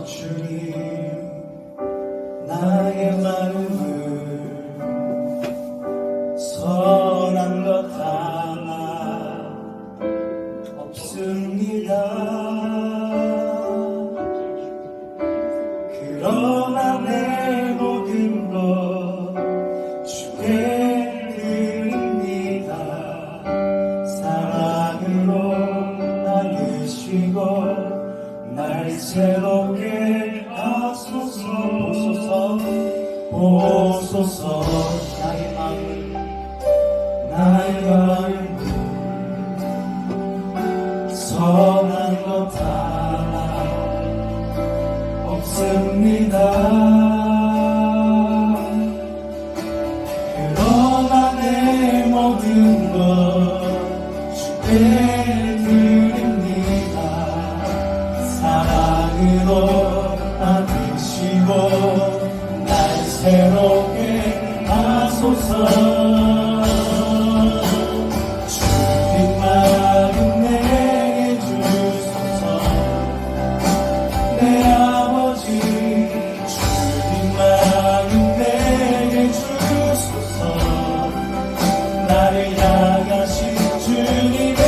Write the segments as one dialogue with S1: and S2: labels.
S1: 주님 나의 마음을 선한 것 하나 없습니다. 그러나 내 모든 것 주께 드립니다. 사랑으로 나누시고 날 새롭게 하소서. 보소서 나의 마음을 선한 것 하나 없습니다. 그러나 내 모든 것 주께 드립니다. 사랑으로 안으시고 날 새롭게 하소서. 주님 마음 내게 주소서. 내 아버지 주님 마음 내게 주소서. 나를 향하신 주님의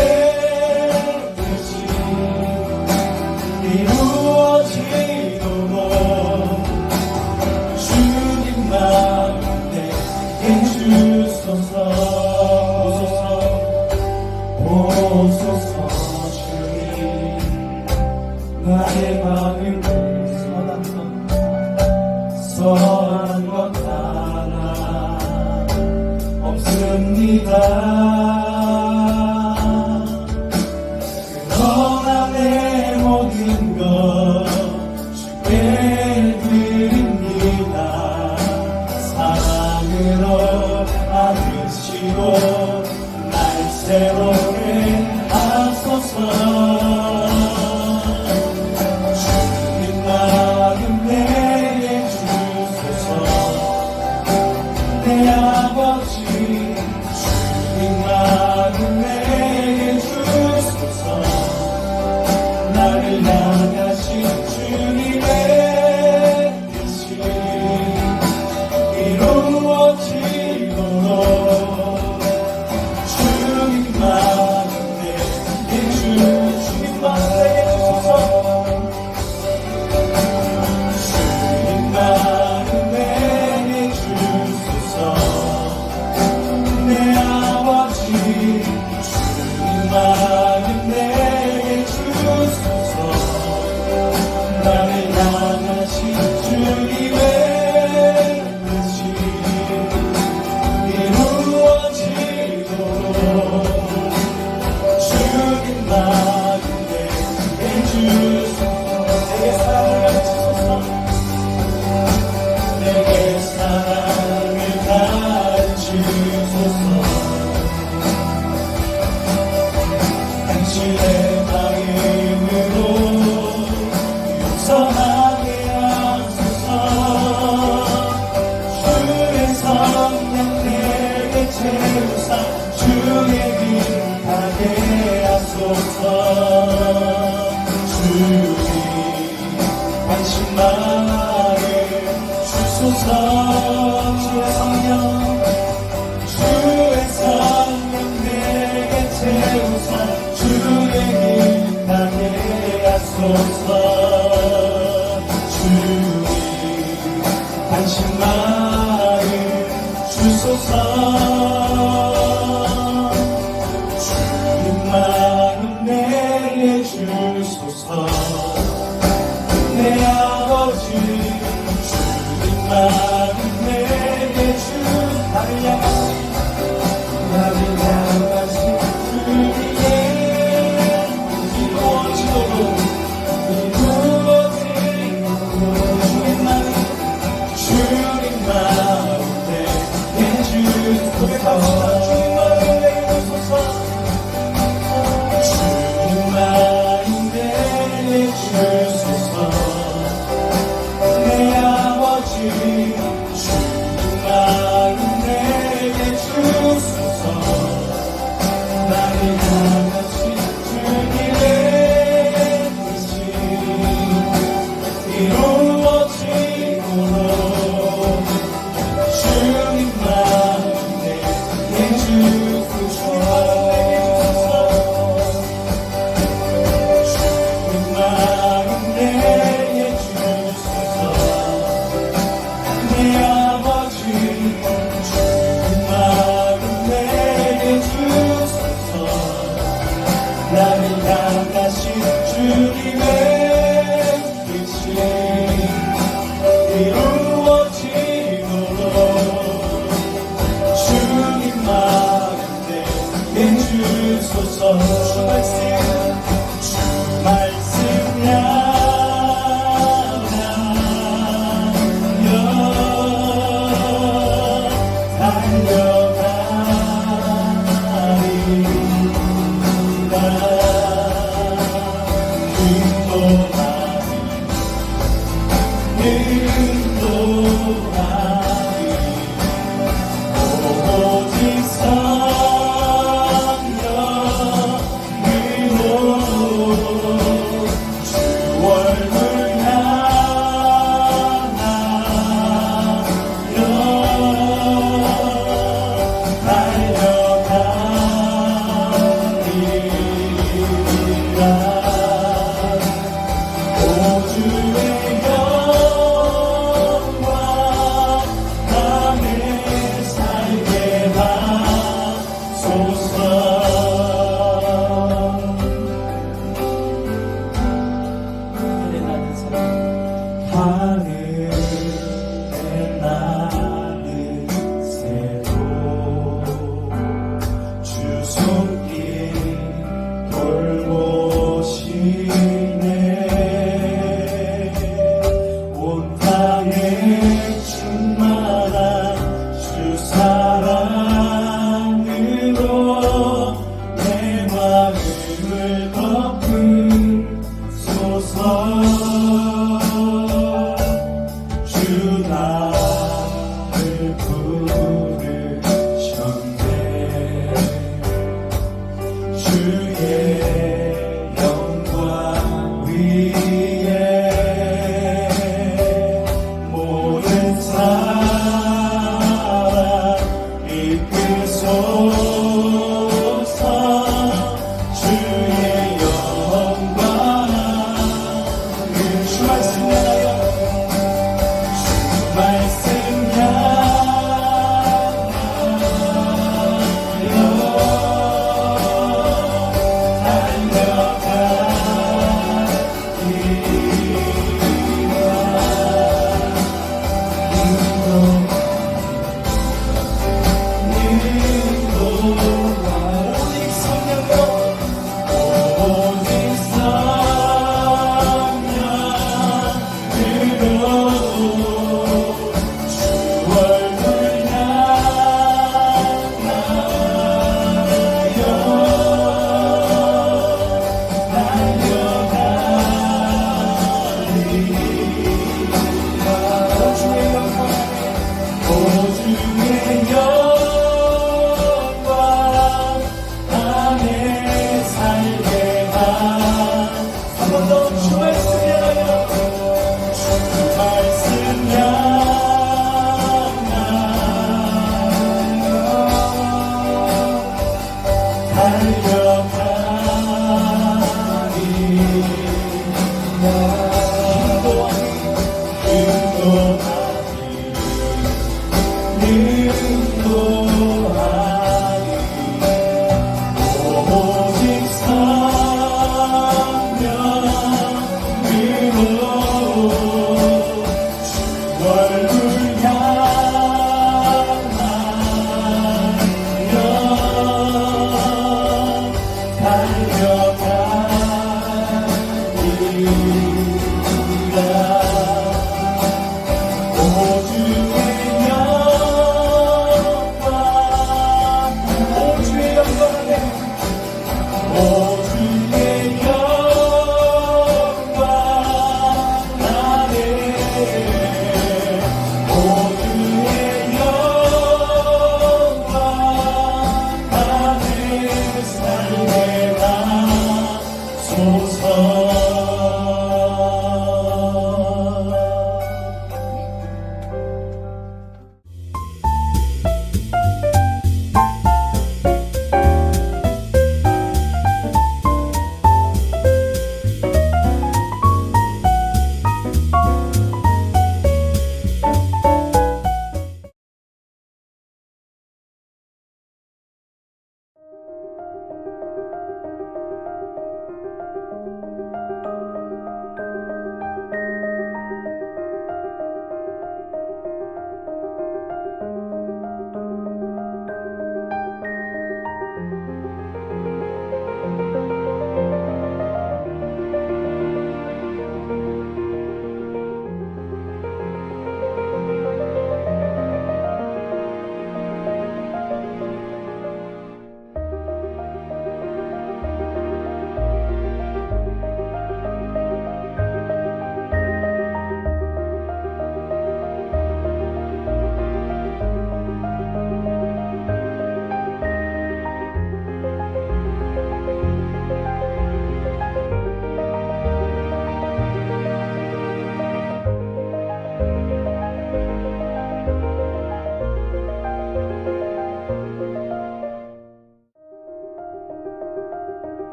S1: 뜻이 이루어지도록 주님 마음 내게 주소서. 보소서 주님 나의 마음을 선한 것 하나 없습니다. 그러나 내 모든 것 주께 드립니다. 사랑으로 안으시고 날 새롭게 하소서. 주님 마음 내게 주소서. 내 아버지 주님 마음 내게 주소서. 나를 향하신 주님의 뜻이 이루어지도록 주님 마음 내게 주님 마음 내게 주소서. 주님 마음 내게 주소서. 내 아버지 주님 마음 내게 주소서. 나를 향하신 주님의 뜻이 이루어지도록 주님 마음 내게 주소서. 내게 사랑을 가르치소서. 내게 사랑을 가르치소서. 당신의 마음으로 용서하게 하소서. 주의 성령 내게 채우사 주의 빛 나게 하소서. 주님 관심 마음을 주소서. 주의 성령 내게 채우사 주의 빛 나게 하소서. 주님 관심 마음 주소서. 주님 마음 내게 주소서. 내 아버지 주님 마음 내게 나를 향하신 주님의 이루어지도록 주님 마음 내게 주소서. 주님 마음 내게 주소서. 주님 마음 내게 주소서. 이루어지도록 주님만 내게 주소서. 주님만 내게 주소서. 내 아버지 주님만 내게 주소서. 나를 향하신 주님의 뜻이 이루어지도록 주님만 내게 주소서. 주 말씀 향하여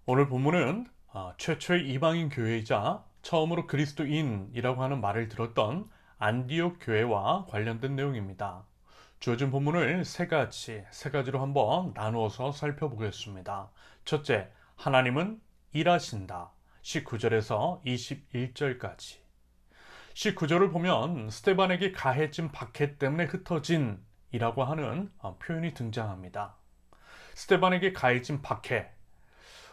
S2: 오늘 본문은 최초의 이방인 교회이자 처음으로 그리스도인이라고 하는 말을 들었던 안디옥 교회와 관련된 내용입니다. 주어진 본문을 세 가지로 한번 나누어서 살펴보겠습니다. 첫째, 하나님은 일하신다. 19절에서 21절까지. 19절을 보면 스데반에게 가해진 박해 때문에 흩어진 이라고 하는 표현이 등장합니다. 스데반에게 가해진 박해.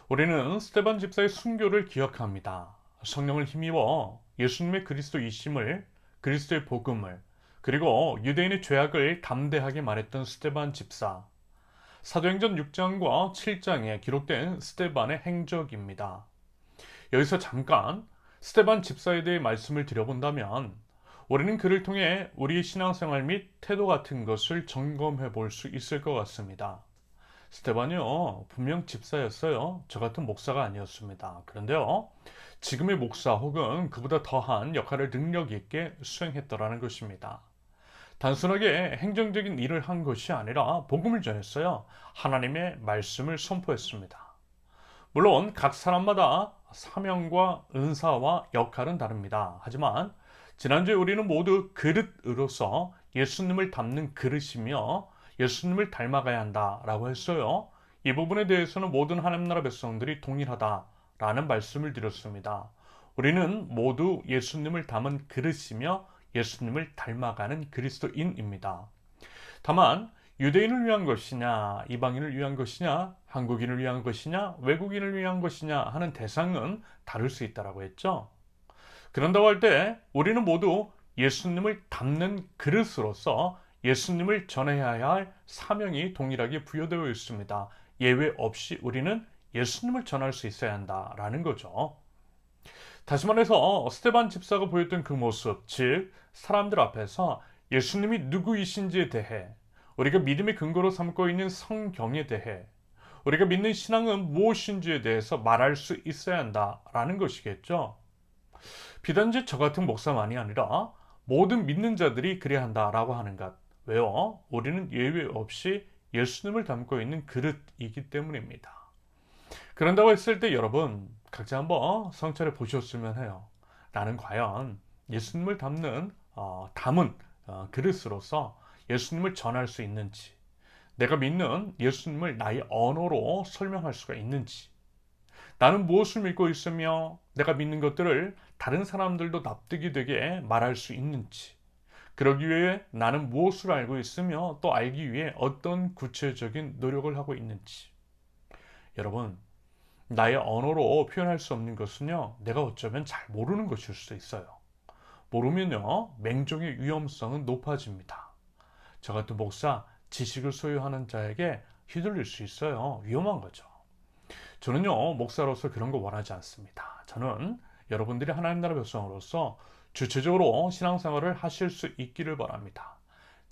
S2: 우리는 스데반 집사의 순교를 기억합니다. 성령을 힘입어 예수님의 그리스도이심을, 그리스도의 복음을, 그리고 유대인의 죄악을 담대하게 말했던 스데반 집사. 사도행전 6장과 7장에 기록된 스데반의 행적입니다. 여기서 잠깐 스데반 집사에 대해 말씀을 드려본다면 우리는 그를 통해 우리의 신앙생활 및 태도 같은 것을 점검해 볼 수 있을 것 같습니다. 스데반이요, 분명 집사였어요. 저 같은 목사가 아니었습니다. 그런데요, 지금의 목사 혹은 그보다 더한 역할을 능력 있게 수행했더라는 것입니다. 단순하게 행정적인 일을 한 것이 아니라 복음을 전했어요. 하나님의 말씀을 선포했습니다. 물론 각 사람마다 사명과 은사와 역할은 다릅니다. 하지만 지난주에 우리는 모두 그릇으로서 예수님을 닮는 그릇이며 예수님을 닮아가야 한다라고 했어요. 이 부분에 대해서는 모든 하나님 나라 백성들이 동일하다라는 말씀을 드렸습니다. 우리는 모두 예수님을 담은 그릇이며 예수님을 닮아가는 그리스도인입니다. 다만 유대인을 위한 것이냐, 이방인을 위한 것이냐, 한국인을 위한 것이냐, 외국인을 위한 것이냐 하는 대상은 다를 수 있다고 했죠. 그런다고 할 때 우리는 모두 예수님을 담는 그릇으로서 예수님을 전해야 할 사명이 동일하게 부여되어 있습니다. 예외 없이 우리는 예수님을 전할 수 있어야 한다라는 거죠. 다시 말해서 스데반 집사가 보였던 그 모습, 즉 사람들 앞에서 예수님이 누구이신지에 대해, 우리가 믿음의 근거로 삼고 있는 성경에 대해, 우리가 믿는 신앙은 무엇인지에 대해서 말할 수 있어야 한다라는 것이겠죠. 비단지 저 같은 목사만이 아니라 모든 믿는 자들이 그래야 한다라고 하는 것. 왜요? 우리는 예외 없이 예수님을 담고 있는 그릇이기 때문입니다. 그런다고 했을 때 여러분 각자 한번 성찰해 보셨으면 해요. 나는 과연 예수님을 담은 그릇으로서 예수님을 전할 수 있는지, 내가 믿는 예수님을 나의 언어로 설명할 수가 있는지, 나는 무엇을 믿고 있으며 내가 믿는 것들을 다른 사람들도 납득이 되게 말할 수 있는지, 그러기 위해 나는 무엇을 알고 있으며 또 알기 위해 어떤 구체적인 노력을 하고 있는지. 여러분, 나의 언어로 표현할 수 없는 것은요, 내가 어쩌면 잘 모르는 것일 수도 있어요. 모르면요, 맹종의 위험성은 높아집니다. 저 같은 목사, 지식을 소유하는 자에게 휘둘릴 수 있어요. 위험한 거죠. 저는요, 목사로서 그런 거 원하지 않습니다. 저는 여러분들이 하나님 나라 백성으로서 주체적으로 신앙생활을 하실 수 있기를 바랍니다.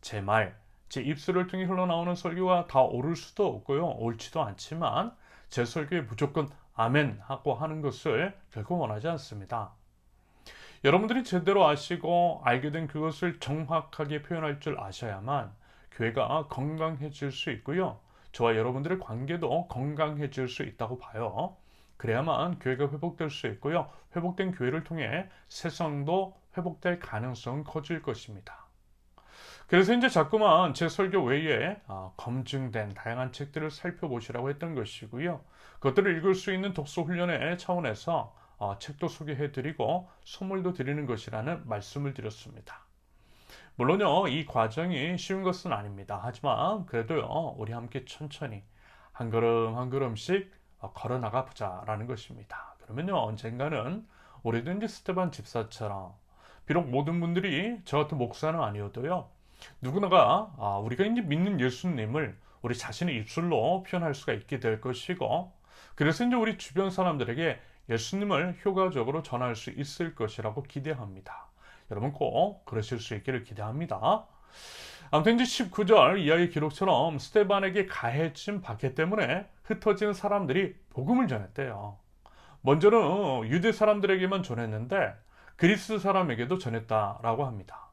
S2: 제 말, 제 입술을 통해 흘러나오는 설교가 다 옳을 수도 없고요, 옳지도 않지만 제 설교에 무조건 아멘 하고 하는 것을 결코 원하지 않습니다. 여러분들이 제대로 아시고 알게 된 그것을 정확하게 표현할 줄 아셔야만 교회가 건강해질 수 있고요, 저와 여러분들의 관계도 건강해질 수 있다고 봐요. 그래야만 교회가 회복될 수 있고요, 회복된 교회를 통해 세상도 회복될 가능성은 커질 것입니다. 그래서 이제 자꾸만 제 설교 외에 검증된 다양한 책들을 살펴보시라고 했던 것이고요, 그것들을 읽을 수 있는 독서 훈련의 차원에서 책도 소개해드리고 선물도 드리는 것이라는 말씀을 드렸습니다. 물론요, 이 과정이 쉬운 것은 아닙니다. 하지만 그래도요, 우리 함께 천천히 한 걸음 한 걸음씩 걸어 나가 보자라는 것입니다. 그러면요, 언젠가는 우리도 이제 스데반 집사처럼, 비록 모든 분들이 저 같은 목사는 아니어도요, 누구나가 우리가 이제 믿는 예수님을 우리 자신의 입술로 표현할 수가 있게 될 것이고, 그래서 이제 우리 주변 사람들에게 예수님을 효과적으로 전할 수 있을 것이라고 기대합니다. 여러분 꼭 그러실 수 있기를 기대합니다. 아무튼 이제 19절 이하의 기록처럼 스데반에게 가해진 박해 때문에 흩어진 사람들이 복음을 전했대요. 먼저는 유대 사람들에게만 전했는데 그리스 사람에게도 전했다라고 합니다.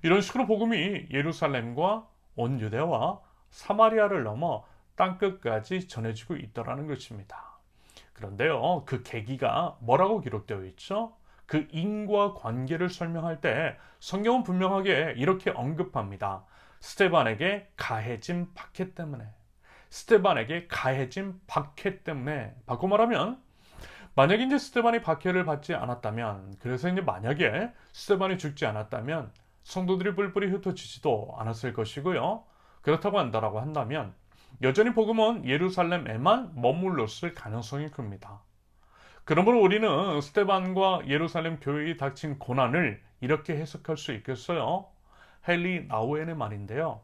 S2: 이런 식으로 복음이 예루살렘과 온 유대와 사마리아를 넘어 땅끝까지 전해지고 있더라는 것입니다. 그런데요, 그 계기가 뭐라고 기록되어 있죠? 그 인과 관계를 설명할 때 성경은 분명하게 이렇게 언급합니다. 스테반에게 가해진 박해 때문에. 스테반에게 가해진 박해 때문에. 바꿔 말하면 만약에 이제 스테반이 박해를 받지 않았다면, 그래서 이제 만약에 스테반이 죽지 않았다면 성도들이 뿔뿔이 흩어지지도 않았을 것이고요. 그렇다고 한다라고 한다면 여전히 복음은 예루살렘에만 머물렀을 가능성이 큽니다. 그러므로 우리는 스테반과 예루살렘 교회에 닥친 고난을 이렇게 해석할 수 있겠어요. 헨리 나우엔의 말인데요.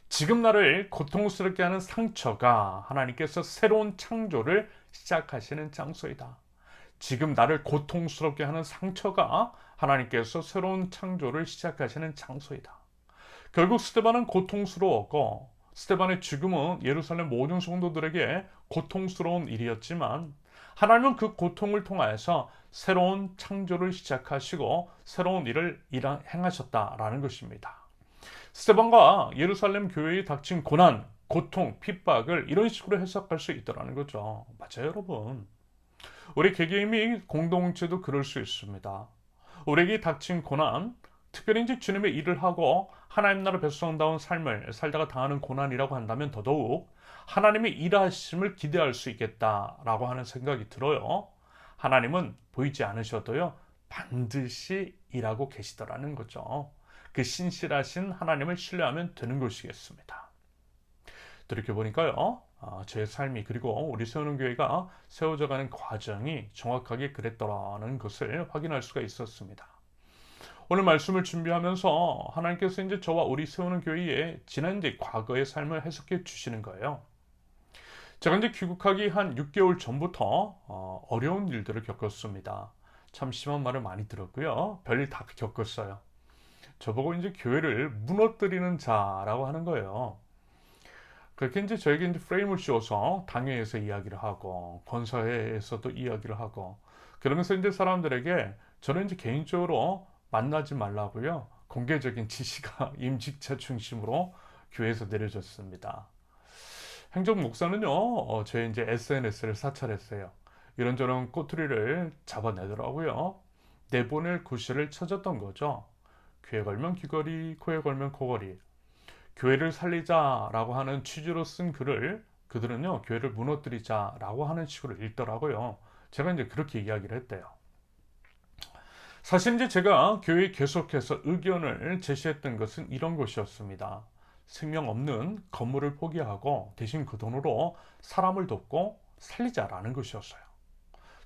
S2: 지금 나를 고통스럽게 하는 상처가 하나님께서 새로운 창조를 시작하시는 장소이다. 지금 나를 고통스럽게 하는 상처가 하나님께서 새로운 창조를 시작하시는 장소이다. 결국 스테반은 고통스러웠고 스테반의 죽음은 예루살렘 모든 성도들에게 고통스러운 일이었지만 하나님은 그 고통을 통하여서 새로운 창조를 시작하시고 새로운 일을 행하셨다라는 것입니다. 스테반과 예루살렘 교회에 닥친 고난, 고통, 핍박을 이런 식으로 해석할 수 있다는 거죠. 맞아요, 여러분. 우리 개개인이 공동체도 그럴 수 있습니다. 우리에게 닥친 고난, 특별히 이제 주님의 일을 하고 하나님 나라 백성다운 삶을 살다가 당하는 고난이라고 한다면 더더욱 하나님의 일하심을 기대할 수 있겠다라고 하는 생각이 들어요. 하나님은 보이지 않으셔도요, 반드시 일하고 계시더라는 거죠. 그 신실하신 하나님을 신뢰하면 되는 것이겠습니다. 돌이켜보니까요, 제 삶이 그리고 우리 세우는 교회가 세워져가는 과정이 정확하게 그랬더라는 것을 확인할 수가 있었습니다. 오늘 말씀을 준비하면서 하나님께서 이제 저와 우리 세우는 교회의 지난 과거의 삶을 해석해 주시는 거예요. 제가 이제 귀국하기 한 6개월 전부터 어려운 일들을 겪었습니다. 참 심한 말을 많이 들었고요. 별일 다 겪었어요. 저보고 이제 교회를 무너뜨리는 자라고 하는 거예요. 그렇게 이제 저에게 이제 프레임을 씌워서 당회에서 이야기를 하고 권사회에서도 이야기를 하고 그러면서 이제 사람들에게 저는 이제 개인적으로 만나지 말라고요. 공개적인 지시가 임직자 중심으로 교회에서 내려졌습니다. 행정 목사는요, 제 이제 SNS를 사찰했어요. 이런저런 꼬투리를 잡아내더라고요. 내보낼 구실을 찾았던 거죠. 귀에 걸면 귀걸이, 코에 걸면 코걸이. 교회를 살리자라고 하는 취지로 쓴 글을 그들은요, 교회를 무너뜨리자라고 하는 식으로 읽더라고요. 제가 이제 그렇게 이야기를 했대요. 사실 이제 제가 교회에 계속해서 의견을 제시했던 것은 이런 것이었습니다. 생명 없는 건물을 포기하고 대신 그 돈으로 사람을 돕고 살리자라는 것이었어요.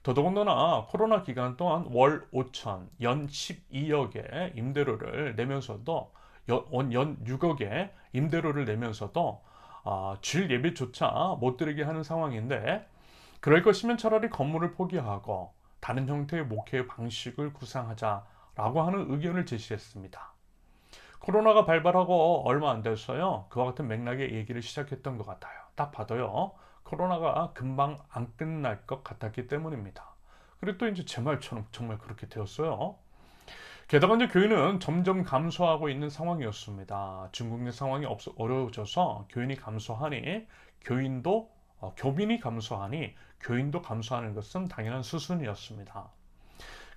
S2: 더더군다나 코로나 기간 동안 월 5천, 연 12억의 임대료를 내면서도 연 6억의 임대료를 내면서도 주일 예배조차 못 드리게 하는 상황인데 그럴 것이면 차라리 건물을 포기하고 다른 형태의 목회 방식을 구상하자라고 하는 의견을 제시했습니다. 코로나가 발발하고 얼마 안 됐어요. 그와 같은 맥락의 얘기를 시작했던 것 같아요. 딱 봐도요. 코로나가 금방 안 끝날 것 같았기 때문입니다. 그리고 또 이제 제 말처럼 정말 그렇게 되었어요. 게다가 이제 교인은 점점 감소하고 있는 상황이었습니다. 중국 내 상황이 어려워져서 교인이 감소하니 교민이 감소하니 교인도 감소하는 것은 당연한 수순이었습니다.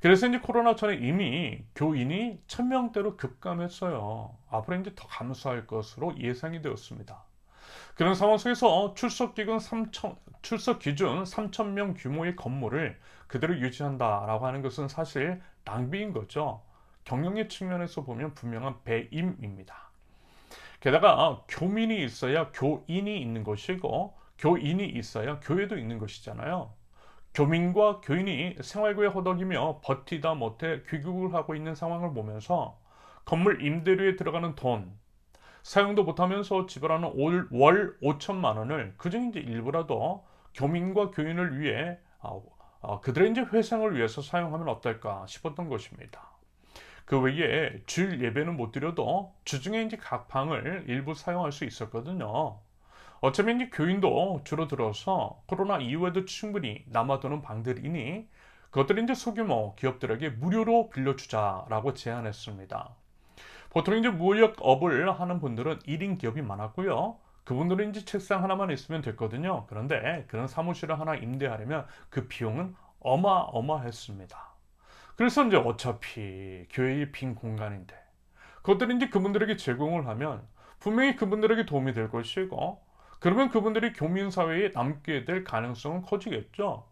S2: 그래서 이제 코로나 전에 이미 교인이 1000명대로 급감했어요. 앞으로 이제 더 감소할 것으로 예상이 되었습니다. 그런 상황 속에서 출석 기준 3,000명 규모의 건물을 그대로 유지한다라고 하는 것은 사실 낭비인 거죠. 경영의 측면에서 보면 분명한 배임입니다. 게다가 교민이 있어야 교인이 있는 것이고 교인이 있어야 교회도 있는 것이잖아요. 교민과 교인이 생활고에 허덕이며 버티다 못해 귀국을 하고 있는 상황을 보면서 건물 임대료에 들어가는 돈, 사용도 못하면서 지불하는 월 5천만 원을 그중 이제 일부라도 교민과 교인을 위해 그들의 이제 회생을 위해서 사용하면 어떨까 싶었던 것입니다. 그 외에 주일 예배는 못 드려도 주중에 이제 각 방을 일부 사용할 수 있었거든요. 어차피 이제 교인도 줄어들어서 코로나 이후에도 충분히 남아도는 방들이니 그것들을 이제 소규모 기업들에게 무료로 빌려주자라고 제안했습니다. 보통 이제 무역업을 하는 분들은 1인 기업이 많았고요. 그분들은 이제 책상 하나만 있으면 됐거든요. 그런데 그런 사무실을 하나 임대하려면 그 비용은 어마어마했습니다. 그래서 이제 어차피 교회의 빈 공간인데 그것들이 이제 그분들에게 제공을 하면 분명히 그분들에게 도움이 될 것이고, 그러면 그분들이 교민사회에 남게 될 가능성은 커지겠죠.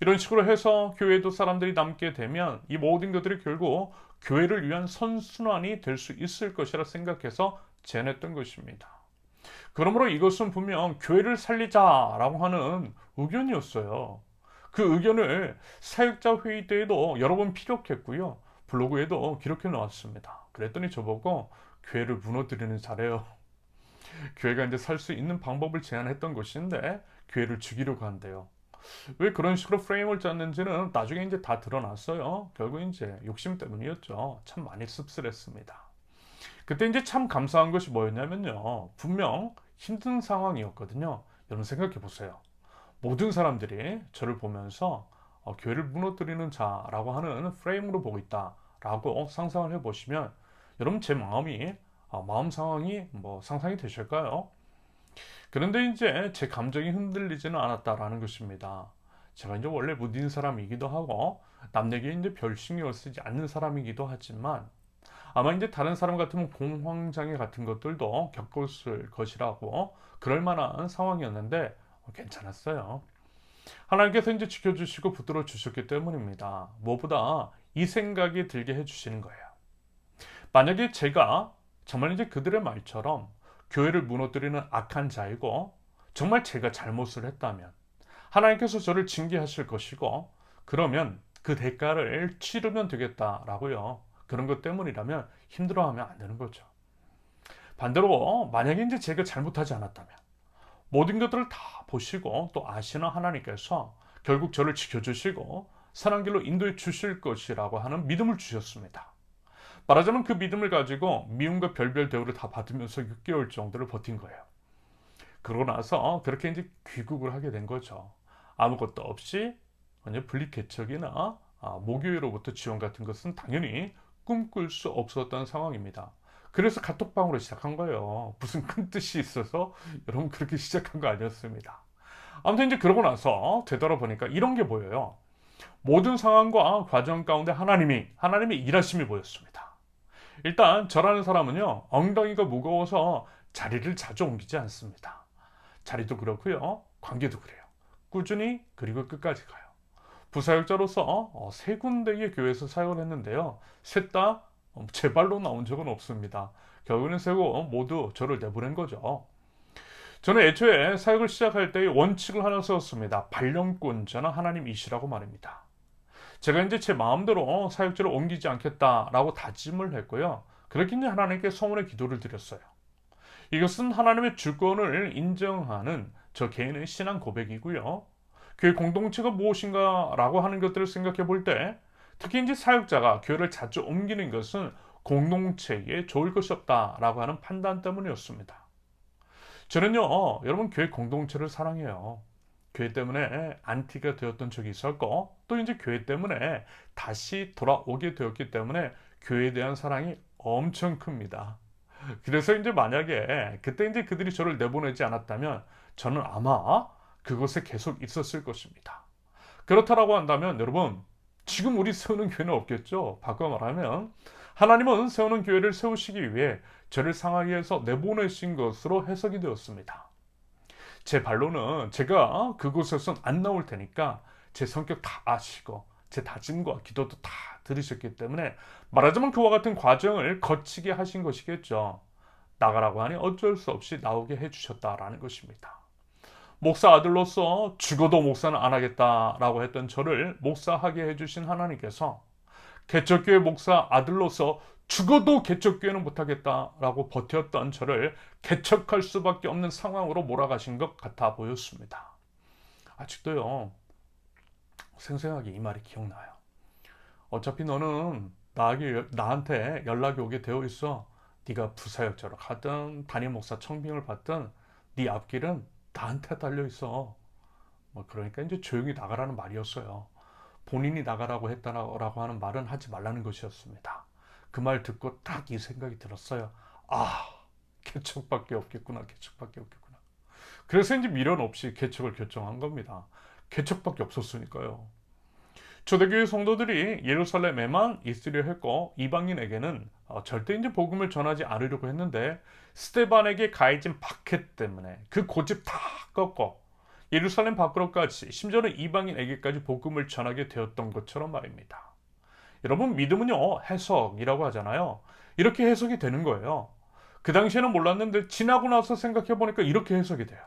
S2: 이런 식으로 해서 교회에도 사람들이 남게 되면 이 모든 것들이 결국 교회를 위한 선순환이 될 수 있을 것이라 생각해서 제안했던 것입니다. 그러므로 이것은 분명 교회를 살리자라고 하는 의견이었어요. 그 의견을 사역자 회의 때에도 여러 번 피력했고요. 블로그에도 기록해 놓았습니다. 그랬더니 저보고 교회를 무너뜨리는 자래요. 교회가 이제 살 수 있는 방법을 제안했던 것인데 교회를 죽이려고 한대요. 왜 그런 식으로 프레임을 짰는지는 나중에 이제 다 드러났어요. 결국 이제 욕심 때문이었죠. 참 많이 씁쓸했습니다. 그때 이제 참 감사한 것이 뭐였냐면요. 분명 힘든 상황이었거든요. 여러분 생각해 보세요. 모든 사람들이 저를 보면서 교회를 무너뜨리는 자라고 하는 프레임으로 보고 있다라고 상상을 해보시면 여러분 제 마음이 마음 상황이 뭐 상상이 되실까요? 그런데 이제 제 감정이 흔들리지는 않았다라는 것입니다. 제가 이제 원래 무딘 사람이기도 하고 남 얘기에 이제 별 신경을 쓰지 않는 사람이기도 하지만 아마 이제 다른 사람 같으면 공황장애 같은 것들도 겪었을 것이라고 그럴 만한 상황이었는데 괜찮았어요. 하나님께서 이제 지켜주시고 붙들어 주셨기 때문입니다. 무엇보다 이 생각이 들게 해주시는 거예요. 만약에 제가 정말 이제 그들의 말처럼 교회를 무너뜨리는 악한 자이고 정말 제가 잘못을 했다면 하나님께서 저를 징계하실 것이고 그러면 그 대가를 치르면 되겠다라고요. 그런 것 때문이라면 힘들어하면 안 되는 거죠. 반대로 만약에 이제 제가 잘못하지 않았다면 모든 것들을 다 보시고 또 아시는 하나님께서 결국 저를 지켜주시고 선한 길로 인도해 주실 것이라고 하는 믿음을 주셨습니다. 말하자면 그 믿음을 가지고 미움과 별별 대우를 다 받으면서 6개월 정도를 버틴 거예요. 그러고 나서 그렇게 이제 귀국을 하게 된 거죠. 아무것도 없이 분리개척이나 모교회로부터 지원 같은 것은 당연히 꿈꿀 수 없었던 상황입니다. 그래서 카톡방으로 시작한 거예요. 무슨 큰 뜻이 있어서 여러분 그렇게 시작한 거 아니었습니다. 아무튼 이제 그러고 나서 되돌아보니까 이런 게 보여요. 모든 상황과 과정 가운데 하나님의 일하심이 보였습니다. 일단 저라는 사람은요, 엉덩이가 무거워서 자리를 자주 옮기지 않습니다. 자리도 그렇고요, 관계도 그래요. 꾸준히 그리고 끝까지 가요. 부사역자로서 세 군데의 교회에서 사역을 했는데요. 셋 다 제 발로 나온 적은 없습니다. 결국에는 세고 모두 저를 내보낸 거죠. 저는 애초에 사역을 시작할 때의 원칙을 하나 세웠습니다. 발령권자는 하나님이시라고 말입니다. 제가 이제 제 마음대로 사역지를 옮기지 않겠다라고 다짐을 했고요. 그렇게 이제 하나님께 성원의 기도를 드렸어요. 이것은 하나님의 주권을 인정하는 저 개인의 신앙 고백이고요. 교회 공동체가 무엇인가라고 하는 것들을 생각해 볼 때 특히 이제 사역자가 교회를 자주 옮기는 것은 공동체에 좋을 것이 없다라고 하는 판단 때문이었습니다. 저는요, 여러분 교회 공동체를 사랑해요. 교회 때문에 안티가 되었던 적이 있었고 또 이제 교회 때문에 다시 돌아오게 되었기 때문에 교회에 대한 사랑이 엄청 큽니다. 그래서 이제 만약에 그때 이제 그들이 저를 내보내지 않았다면 저는 아마 그곳에 계속 있었을 것입니다. 그렇다라고 한다면 여러분 지금 우리 세우는 교회는 없겠죠. 바꿔 말하면 하나님은 세우는 교회를 세우시기 위해 저를 상하이에서 내보내신 것으로 해석이 되었습니다. 제 반론은 제가 그곳에선 안 나올 테니까 제 성격 다 아시고 제 다짐과 기도도 다 들으셨기 때문에 말하자면 그와 같은 과정을 거치게 하신 것이겠죠. 나가라고 하니 어쩔 수 없이 나오게 해주셨다라는 것입니다. 목사 아들로서 죽어도 목사는 안 하겠다라고 했던 저를 목사하게 해주신 하나님께서 개척교회 목사 아들로서 죽어도 개척교회는 못하겠다라고 버텼던 저를 개척할 수밖에 없는 상황으로 몰아가신 것 같아 보였습니다. 아직도요, 생생하게 이 말이 기억나요. 어차피 너는 나한테 연락이 오게 되어 있어. 네가 부사역자로 가든 담임 목사 청빙을 받든 네 앞길은 나한테 달려 있어. 그러니까 이제 조용히 나가라는 말이었어요. 본인이 나가라고 했다라고 하는 말은 하지 말라는 것이었습니다. 그 말 듣고 딱 이 생각이 들었어요. 개척밖에 없겠구나. 개척밖에 없겠구나. 그래서 이제 미련 없이 개척을 결정한 겁니다. 개척밖에 없었으니까요. 초대교회 성도들이 예루살렘에만 있으려 했고 이방인에게는 절대 이제 복음을 전하지 않으려고 했는데 스데반에게 가해진 박해 때문에 그 고집 다 꺾고 예루살렘 밖으로까지 심지어는 이방인에게까지 복음을 전하게 되었던 것처럼 말입니다. 여러분, 믿음은요 해석이라고 하잖아요. 이렇게 해석이 되는 거예요. 그 당시에는 몰랐는데 지나고 나서 생각해 보니까 이렇게 해석이 돼요.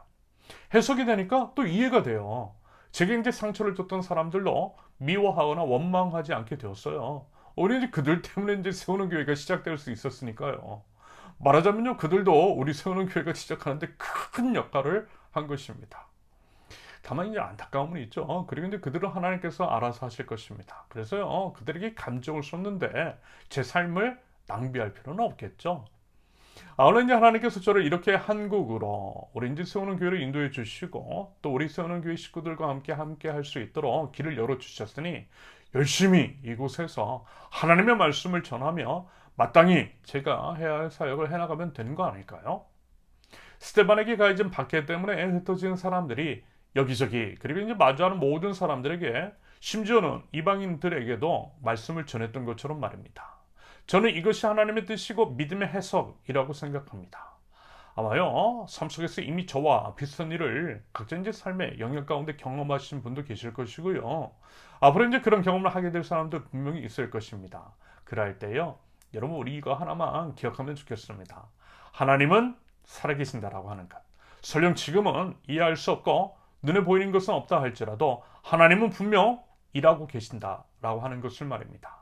S2: 해석이 되니까 또 이해가 돼요. 제게 이제 상처를 줬던 사람들로 미워하거나 원망하지 않게 되었어요. 우리 이제 그들 때문에 이제 세우는 교회가 시작될 수 있었으니까요. 말하자면요, 그들도 우리 세우는 교회가 시작하는데 큰 역할을 한 것입니다. 다만 이제 안타까움은 있죠. 그리고 이제 그들은 하나님께서 알아서 하실 것입니다. 그래서요, 그들에게 감정을 쏟는데 제 삶을 낭비할 필요는 없겠죠. 오늘 이제 하나님께서 저를 이렇게 한국으로 우리 이제 세우는 교회를 인도해 주시고 또 우리 세우는 교회 식구들과 함께 할 수 있도록 길을 열어 주셨으니 열심히 이곳에서 하나님의 말씀을 전하며 마땅히 제가 해야 할 사역을 해나가면 되는 거 아닐까요? 스데반에게 가해진 박해 때문에 흩어진 사람들이 여기저기 그리고 이제 마주하는 모든 사람들에게 심지어는 이방인들에게도 말씀을 전했던 것처럼 말입니다. 저는 이것이 하나님의 뜻이고 믿음의 해석이라고 생각합니다. 아마요, 삶 속에서 이미 저와 비슷한 일을 각자 이제 삶의 영역 가운데 경험하신 분도 계실 것이고요. 앞으로 이제 그런 경험을 하게 될 사람도 분명히 있을 것입니다. 그럴 때요, 여러분 우리 이거 하나만 기억하면 좋겠습니다. 하나님은 살아계신다라고 하는 것. 설령 지금은 이해할 수 없고 눈에 보이는 것은 없다 할지라도 하나님은 분명 일하고 계신다라고 하는 것을 말입니다.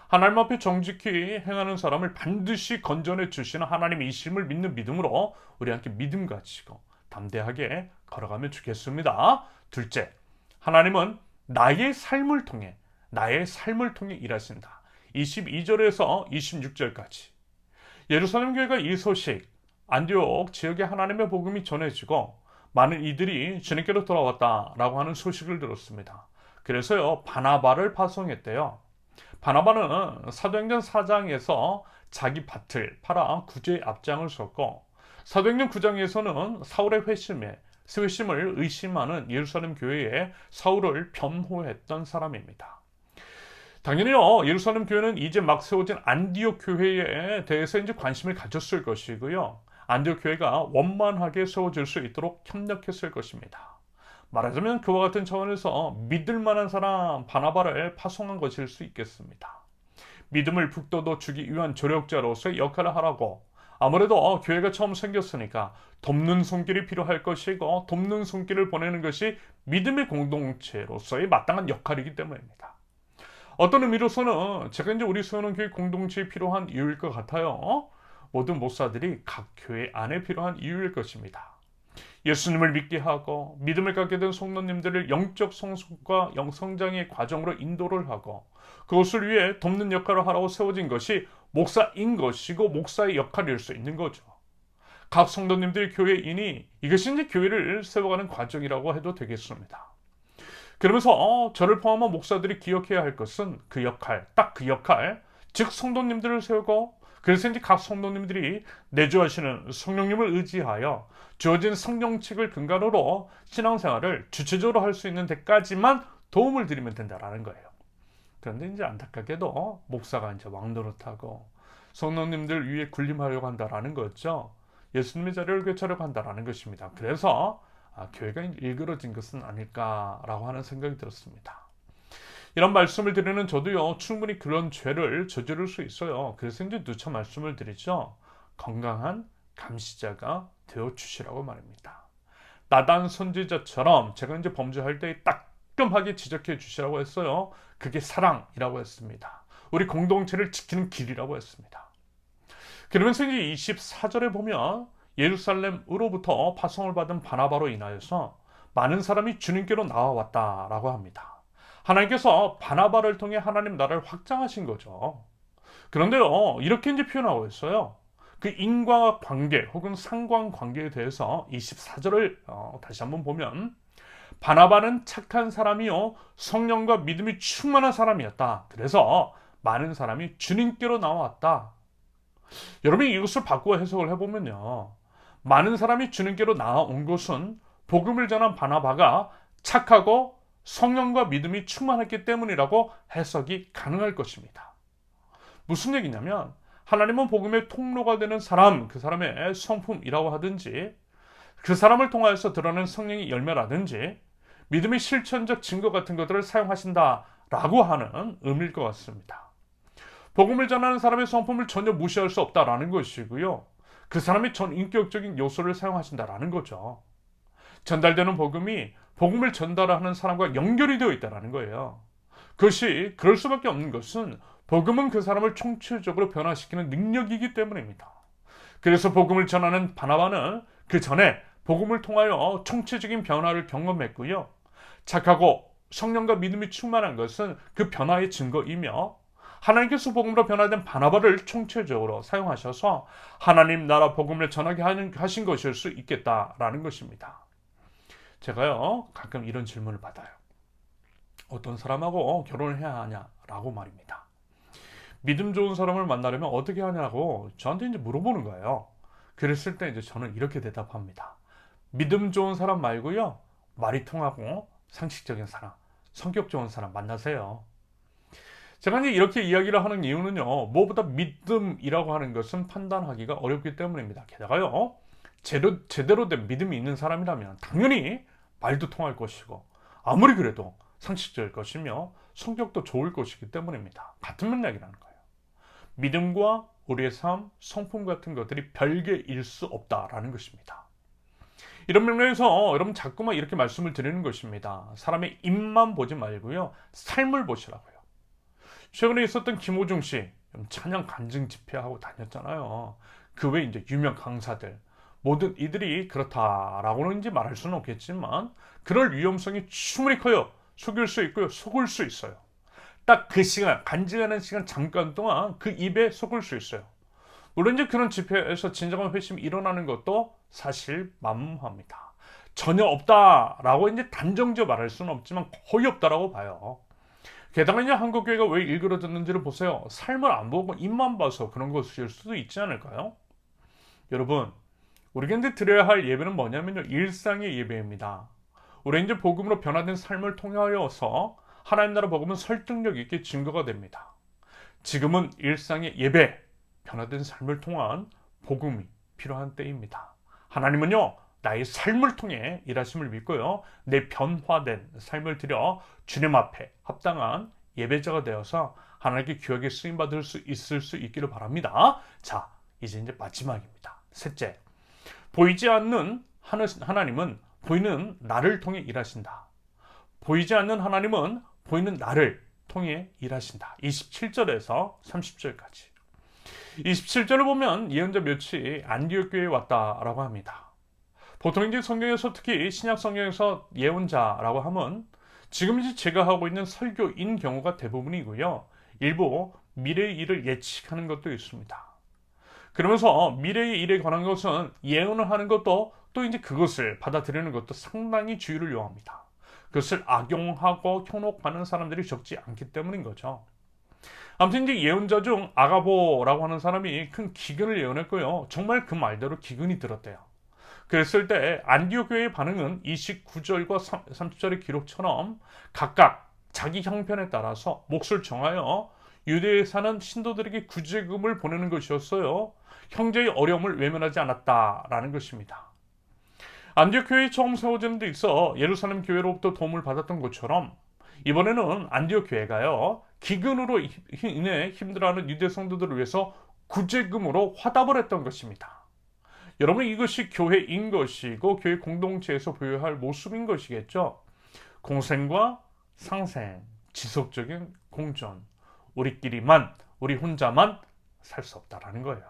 S2: 하나님 앞에 정직히 행하는 사람을 반드시 건져내 주시는 하나님의 이심을 믿는 믿음으로 우리 함께 믿음 가지고 담대하게 걸어가면 좋겠습니다. 둘째, 하나님은 나의 삶을 통해 일하신다. 22절에서 26절까지 예루살렘 교회가 이 소식, 안디옥 지역에 하나님의 복음이 전해지고 많은 이들이 주님께로 돌아왔다라고 하는 소식을 들었습니다. 그래서요, 바나바를 파송했대요. 바나바는 사도행전 4장에서 자기 밭을 팔아 구제의 앞장을 섰고 사도행전 9장에서는 사울의 회심을 의심하는 예루살렘 교회에 사울을 변호했던 사람입니다. 당연히요, 예루살렘 교회는 이제 막 세워진 안디옥 교회에 대해서 이제 관심을 가졌을 것이고요. 안디옥 교회가 원만하게 세워질 수 있도록 협력했을 것입니다. 말하자면 그와 같은 차원에서 믿을 만한 사람 바나바를 파송한 것일 수 있겠습니다. 믿음을 북돋워 주기 위한 조력자로서의 역할을 하라고, 아무래도 교회가 처음 생겼으니까 돕는 손길이 필요할 것이고 돕는 손길을 보내는 것이 믿음의 공동체로서의 마땅한 역할이기 때문입니다. 어떤 의미로서는 제가 이제 우리 세우는 교회 공동체에 필요한 이유일 것 같아요. 모든 목사들이 각 교회 안에 필요한 이유일 것입니다. 예수님을 믿게 하고 믿음을 갖게 된 성도님들을 영적 성숙과 영성장의 과정으로 인도를 하고 그것을 위해 돕는 역할을 하라고 세워진 것이 목사인 것이고 목사의 역할일 수 있는 거죠. 각 성도님들이 교회인이 이것이 이제 교회를 세워가는 과정이라고 해도 되겠습니다. 그러면서 저를 포함한 목사들이 기억해야 할 것은 그 역할, 딱 그 역할, 즉 성도님들을 세우고 그래서 이제 각 성도님들이 내주하시는 성령님을 의지하여 주어진 성경책을 근간으로 신앙생활을 주체적으로 할 수 있는 데까지만 도움을 드리면 된다라는 거예요. 그런데 이제 안타깝게도 목사가 이제 왕노릇하고 성도님들 위에 군림하려고 한다라는 거죠. 예수님의 자리를 되찾으려고 한다라는 것입니다. 그래서 교회가 일그러진 것은 아닐까라고 하는 생각이 들었습니다. 이런 말씀을 드리는 저도요, 충분히 그런 죄를 저지를 수 있어요. 그래서 이제 누차 말씀을 드리죠. 건강한 감시자가 되어 주시라고 말입니다. 나단 선지자처럼 제가 이제 범죄할 때 따끔하게 지적해 주시라고 했어요. 그게 사랑이라고 했습니다. 우리 공동체를 지키는 길이라고 했습니다. 그러면서 이제 24절에 보면 예루살렘으로부터 파송을 받은 바나바로 인하여서 많은 사람이 주님께로 나와왔다라고 합니다. 하나님께서 바나바를 통해 하나님 나라를 확장하신 거죠. 그런데요, 이렇게 이제 표현하고 있어요. 그 인과관계 혹은 상관관계에 대해서 24절을 다시 한번 보면 바나바는 착한 사람이요 성령과 믿음이 충만한 사람이었다. 그래서 많은 사람이 주님께로 나왔다. 여러분이 이것을 바꾸어 해석을 해보면요. 많은 사람이 주님께로 나아온 것은 복음을 전한 바나바가 착하고 성령과 믿음이 충만했기 때문이라고 해석이 가능할 것입니다. 무슨 얘기냐면 하나님은 복음의 통로가 되는 사람, 그 사람의 성품이라고 하든지 그 사람을 통하여서 드러나는 성령의 열매라든지 믿음의 실천적 증거 같은 것들을 사용하신다라고 하는 의미일 것 같습니다. 복음을 전하는 사람의 성품을 전혀 무시할 수 없다라는 것이고요. 그 사람의 전 인격적인 요소를 사용하신다라는 거죠. 전달되는 복음이 복음을 전달하는 사람과 연결이 되어 있다는 거예요. 그것이 그럴 수밖에 없는 것은 복음은 그 사람을 총체적으로 변화시키는 능력이기 때문입니다. 그래서 복음을 전하는 바나바는 그 전에 복음을 통하여 총체적인 변화를 경험했고요. 착하고 성령과 믿음이 충만한 것은 그 변화의 증거이며 하나님께서 복음으로 변화된 바나바를 총체적으로 사용하셔서 하나님 나라 복음을 전하게 하신 것일 수 있겠다라는 것입니다. 제가요 가끔 이런 질문을 받아요. 어떤 사람하고 결혼을 해야 하냐라고 말입니다. 믿음 좋은 사람을 만나려면 어떻게 하냐고 저한테 이제 물어보는 거예요. 그랬을 때 이제 저는 이렇게 대답합니다. 믿음 좋은 사람 말고요. 말이 통하고 상식적인 사람, 성격 좋은 사람 만나세요. 제가 이제 이렇게 이야기를 하는 이유는요. 무엇보다 믿음이라고 하는 것은 판단하기가 어렵기 때문입니다. 게다가요. 제대로 된 믿음이 있는 사람이라면 당연히 말도 통할 것이고 아무리 그래도 상식적일 것이며 성격도 좋을 것이기 때문입니다. 같은 맥락이라는 거예요. 믿음과 우리의 삶, 성품 같은 것들이 별개일 수 없다라는 것입니다. 이런 맥락에서 여러분 자꾸만 이렇게 말씀을 드리는 것입니다. 사람의 입만 보지 말고요. 삶을 보시라고요. 최근에 있었던 김호중 씨 찬양 간증 집회하고 다녔잖아요. 그 외에 이제 유명 강사들 모든 이들이 그렇다라고는 이제 말할 수는 없겠지만 그럴 위험성이 충분히 커요. 속일 수 있고요. 속을 수 있어요. 딱 그 시간, 간증하는 시간 잠깐 동안 그 입에 속을 수 있어요. 물론 이제 그런 집회에서 진정한 회심이 일어나는 것도 사실 만무합니다. 전혀 없다라고 이제 단정지어 말할 수는 없지만 거의 없다라고 봐요. 게다가 이제 한국교회가 왜 일그러졌는지를 보세요. 삶을 안 보고 입만 봐서 그런 것일 수도 있지 않을까요? 여러분, 우리가 이제 드려야 할 예배는 뭐냐면요. 일상의 예배입니다. 우리 이제 복음으로 변화된 삶을 통하여서 하나님 나라 복음은 설득력 있게 증거가 됩니다. 지금은 일상의 예배, 변화된 삶을 통한 복음이 필요한 때입니다. 하나님은요. 나의 삶을 통해 일하심을 믿고요. 내 변화된 삶을 들여 주님 앞에 합당한 예배자가 되어서 하나님께 귀하게 쓰임받을 수 있을 수 있기를 바랍니다. 자, 이제 마지막입니다. 셋째, 보이지 않는 하나님은 보이는 나를 통해 일하신다. 보이지 않는 하나님은 보이는 나를 통해 일하신다. 27절에서 30절까지. 27절을 보면 예언자 몇이 안디옥 교회에 왔다라고 합니다. 보통 이제 성경에서 특히 신약 성경에서 예언자라고 하면 지금 이제 제가 하고 있는 설교인 경우가 대부분이고요. 일부 미래의 일을 예측하는 것도 있습니다. 그러면서 미래의 일에 관한 것은 예언을 하는 것도 또 이제 그것을 받아들이는 것도 상당히 주의를 요합니다. 그것을 악용하고 현혹하는 사람들이 적지 않기 때문인 거죠. 아무튼 이제 예언자 중 아가보라고 하는 사람이 큰 기근을 예언했고요. 정말 그 말대로 기근이 들었대요. 그랬을 때 안디옥 교회의 반응은 29절과 30절의 기록처럼 각각 자기 형편에 따라서 몫을 정하여 유대에 사는 신도들에게 구제금을 보내는 것이었어요. 형제의 어려움을 외면하지 않았다라는 것입니다. 안디옥 교회에 처음 세워지는 데 있어 예루살렘 교회로부터 도움을 받았던 것처럼 이번에는 안디옥 교회가요. 기근으로 인해 힘들어하는 유대 성도들을 위해서 구제금으로 화답을 했던 것입니다. 여러분 이것이 교회인 것이고 교회 공동체에서 보여야 할 모습인 것이겠죠. 공생과 상생, 지속적인 공존, 우리 혼자만 살 수 없다라는 거예요.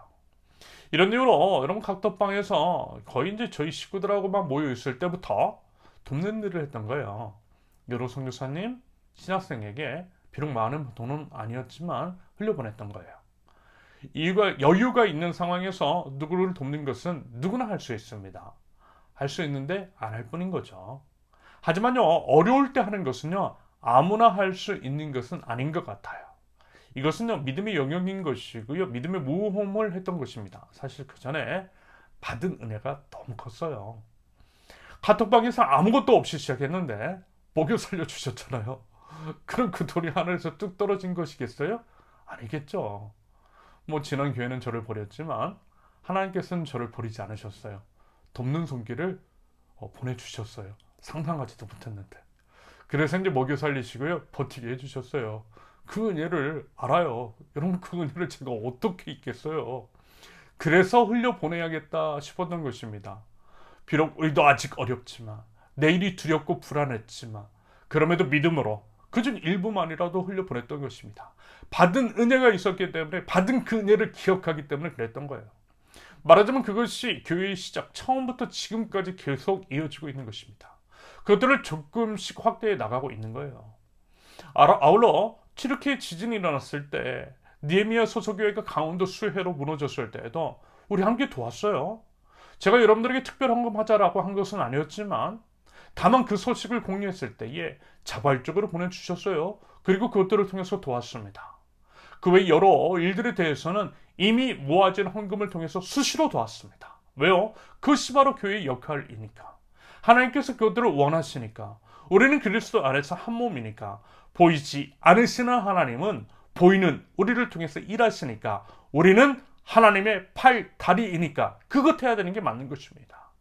S2: 이런 이유로 여러분 각덕방에서 거의 이제 저희 식구들하고만 모여 있을 때부터 돕는 일을 했던 거예요. 여러 선교사님, 신학생에게 비록 많은 돈은 아니었지만 흘려보냈던 거예요. 이유가 여유가 있는 상황에서 누구를 돕는 것은 누구나 할 수 있습니다. 할 수 있는데 안 할 뿐인 거죠. 하지만요 어려울 때 하는 것은요 아무나 할 수 있는 것은 아닌 것 같아요. 이것은 믿음의 영역인 것이고요. 믿음의 모험을 했던 것입니다. 사실 그 전에 받은 은혜가 너무 컸어요. 카톡방에서 아무것도 없이 시작했는데 먹여 살려주셨잖아요. 그럼 그 돈이 하늘에서 뚝 떨어진 것이겠어요? 아니겠죠. 지난 교회는 저를 버렸지만 하나님께서는 저를 버리지 않으셨어요. 돕는 손길을 보내주셨어요. 상상하지도 못했는데. 그래서 이제 먹여 살리시고요. 버티게 해주셨어요. 그 은혜를 알아요. 여러분, 그 은혜를 제가 어떻게 잊겠어요. 그래서 흘려보내야겠다 싶었던 것입니다. 비록 우리도 아직 어렵지만, 내일이 두렵고 불안했지만, 그럼에도 믿음으로 그중 일부만이라도 흘려보냈던 것입니다. 받은 은혜가 있었기 때문에, 받은 그 은혜를 기억하기 때문에 그랬던 거예요. 말하자면 그것이 교회의 시작, 처음부터 지금까지 계속 이어지고 있는 것입니다. 그것들을 조금씩 확대해 나가고 있는 거예요. 아울러 튀르키예 지진이 일어났을 때, 니에미야 소속교회가 강원도 수해로 무너졌을 때에도 우리 함께 도왔어요. 제가 여러분들에게 특별 헌금하자라고 한 것은 아니었지만, 다만 그 소식을 공유했을 때에 자발적으로 보내주셨어요. 그리고 그것들을 통해서 도왔습니다. 그 외 여러 일들에 대해서는 이미 모아진 헌금을 통해서 수시로 도왔습니다. 왜요? 그것이 바로 교회의 역할이니까. 하나님께서 그것들을 원하시니까. 우리는 그리스도 안에서 한 몸이니까. 보이지 않으시는 하나님은 보이는 우리를 통해서 일하시니까. 우리는 하나님의 팔, 다리이니까 그것 해야 되는 게 맞는 것입니다.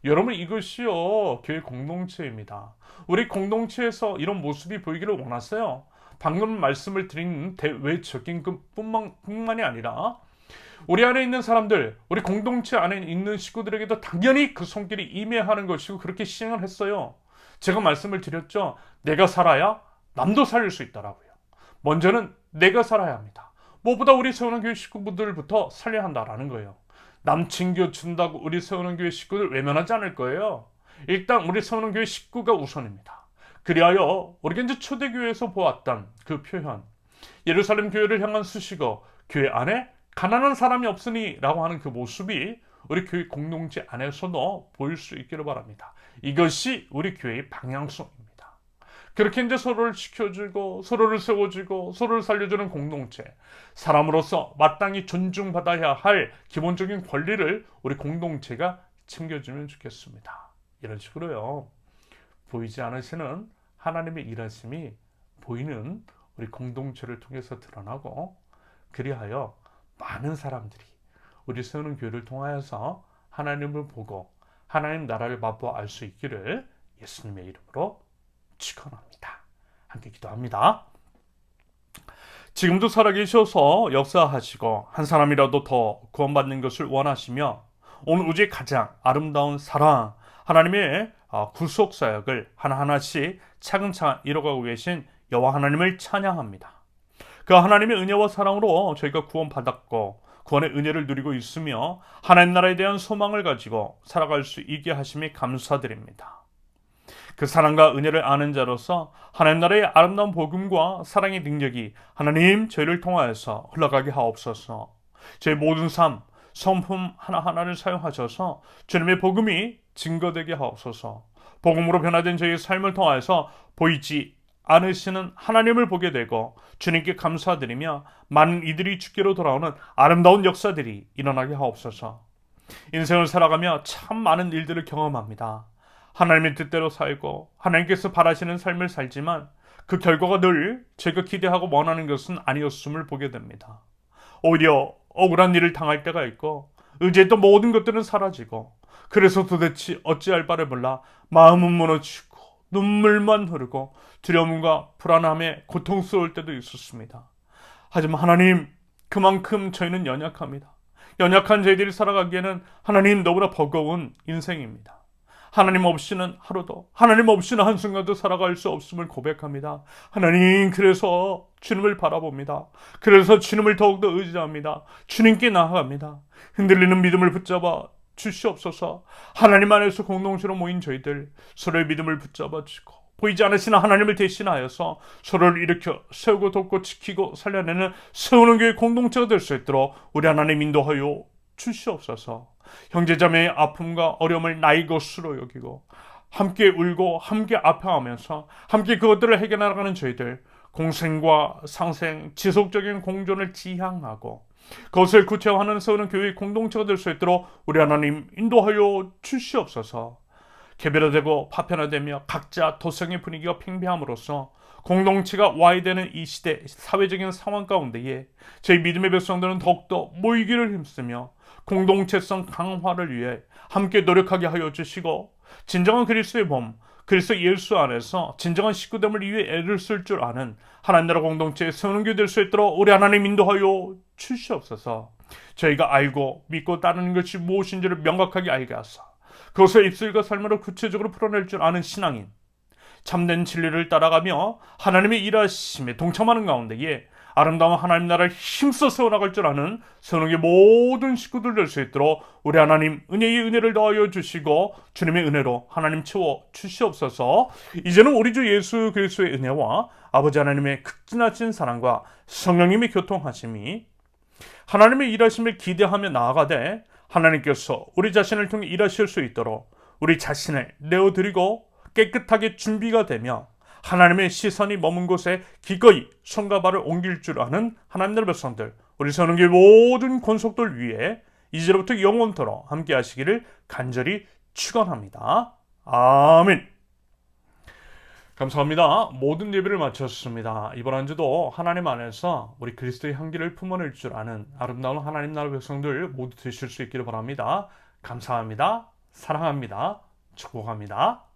S2: 여러분, 이것이요 교회 공동체입니다. 우리 공동체에서 이런 모습이 보이기를 원하세요. 방금 말씀을 드린 대외적인 것뿐만이 아니라 우리 안에 있는 사람들, 우리 공동체 안에 있는 식구들에게도 당연히 그 손길이 임해하는 것이고 그렇게 시행을 했어요. 제가 말씀을 드렸죠. 내가 살아야 남도 살릴 수 있다라고요. 먼저는 내가 살아야 합니다. 무엇보다 우리 세우는 교회 식구분들부터 살려야 한다라는 거예요. 남 챙겨준다고 우리 세우는 교회 식구들 외면하지 않을 거예요. 일단 우리 세우는 교회 식구가 우선입니다. 그리하여 우리가 이제 초대교회에서 보았던 그 표현, 예루살렘 교회를 향한 수식어, 교회 안에 가난한 사람이 없으니 라고 하는 그 모습이 우리 교회 공동체 안에서도 보일 수 있기를 바랍니다. 이것이 우리 교회의 방향성입니다. 그렇게 이제 서로를 지켜주고 서로를 세워주고 서로를 살려주는 공동체, 사람으로서 마땅히 존중받아야 할 기본적인 권리를 우리 공동체가 챙겨주면 좋겠습니다. 이런 식으로요, 보이지 않으시는 하나님의 일하심이 보이는 우리 공동체를 통해서 드러나고, 그리하여 많은 사람들이 우리 세우는 교회를 통하여서 하나님을 보고 하나님 나라를 맛보아 알 수 있기를 예수님의 이름으로 축원합니다. 함께 기도합니다. 지금도 살아계셔서 역사하시고 한 사람이라도 더 구원받는 것을 원하시며 온 우주의 가장 아름다운 사랑, 하나님의 구속 사역을 하나하나씩 차근차근 이뤄가고 계신 여호와 하나님을 찬양합니다. 그 하나님의 은혜와 사랑으로 저희가 구원받았고 구원의 은혜를 누리고 있으며 하나님 나라에 대한 소망을 가지고 살아갈 수 있게 하심에 감사드립니다. 그 사랑과 은혜를 아는 자로서 하나님 나라의 아름다운 복음과 사랑의 능력이 하나님 저희를 통하여서 흘러가게 하옵소서. 저희 모든 삶, 성품 하나하나를 사용하셔서 주님의 복음이 증거되게 하옵소서. 복음으로 변화된 저희의 삶을 통하여서 보이지 않으시는 하나님을 보게 되고 주님께 감사드리며 많은 이들이 주께로 돌아오는 아름다운 역사들이 일어나게 하옵소서. 인생을 살아가며 참 많은 일들을 경험합니다. 하나님의 뜻대로 살고 하나님께서 바라시는 삶을 살지만 그 결과가 늘 제가 기대하고 원하는 것은 아니었음을 보게 됩니다. 오히려 억울한 일을 당할 때가 있고 의지했던 모든 것들은 사라지고, 그래서 도대체 어찌할 바를 몰라 마음은 무너지고 눈물만 흐르고 두려움과 불안함에 고통스러울 때도 있었습니다. 하지만 하나님, 그만큼 저희는 연약합니다. 연약한 저희들이 살아가기에는 하나님 너무나 버거운 인생입니다. 하나님 없이는 하루도, 하나님 없이는 한순간도 살아갈 수 없음을 고백합니다. 하나님, 그래서 주님을 바라봅니다. 그래서 주님을 더욱더 의지합니다. 주님께 나아갑니다. 흔들리는 믿음을 붙잡아 주시옵소서. 하나님 안에서 공동체로 모인 저희들 서로의 믿음을 붙잡아주고 보이지 않으시는 하나님을 대신하여서 서로를 일으켜 세우고 돕고 지키고 살려내는 세우는 교회 공동체가 될 수 있도록 우리 하나님 인도하여 주시옵소서. 형제자매의 아픔과 어려움을 나의 것으로 여기고 함께 울고 함께 아파하면서 함께 그것들을 해결하려는 저희들, 공생과 상생, 지속적인 공존을 지향하고 그것을 구체화하는 세우는 교회의 공동체가 될 수 있도록 우리 하나님 인도하여 주시옵소서. 개별화되고 파편화되며 각자 도성의 분위기가 팽배함으로써 공동체가 와야 되는 이 시대 사회적인 상황 가운데에 저희 믿음의 백성들은 더욱더 모이기를 힘쓰며 공동체성 강화를 위해 함께 노력하게 하여 주시고 진정한 그리스도의 몸, 그리스도 예수 안에서 진정한 식구됨을 위해 애를 쓸 줄 아는 하나님 나라 공동체의 세우는 교회 될 수 있도록 우리 하나님 인도하여 주시옵소서. 저희가 알고 믿고 따르는 것이 무엇인지를 명확하게 알게 하사 그것을 입술과 삶으로 구체적으로 풀어낼 줄 아는 신앙인, 참된 진리를 따라가며 하나님의 일하심에 동참하는 가운데에 아름다운 하나님 나라를 힘써 세워나갈 줄 아는 선웅의 모든 식구들 될 수 있도록 우리 하나님 은혜의 은혜를 더하여 주시고 주님의 은혜로 하나님 채워 주시옵소서. 이제는 우리 주 예수 그리스도의 은혜와 아버지 하나님의 극진하신 사랑과 성령님의 교통하심이 하나님의 일하심을 기대하며 나아가되 하나님께서 우리 자신을 통해 일하실 수 있도록 우리 자신을 내어드리고 깨끗하게 준비가 되며 하나님의 시선이 머문 곳에 기꺼이 손과 발을 옮길 줄 아는 하나님의 백성들, 우리 선흥교회 모든 권속들 위해 이제부터 영원토록 함께 하시기를 간절히 축원합니다. 아멘. 감사합니다. 모든 예배를 마쳤습니다. 이번 한 주도 하나님 안에서 우리 그리스도의 향기를 품어낼 줄 아는 아름다운 하나님 나라 백성들 모두 되실 수 있기를 바랍니다. 감사합니다. 사랑합니다. 축복합니다.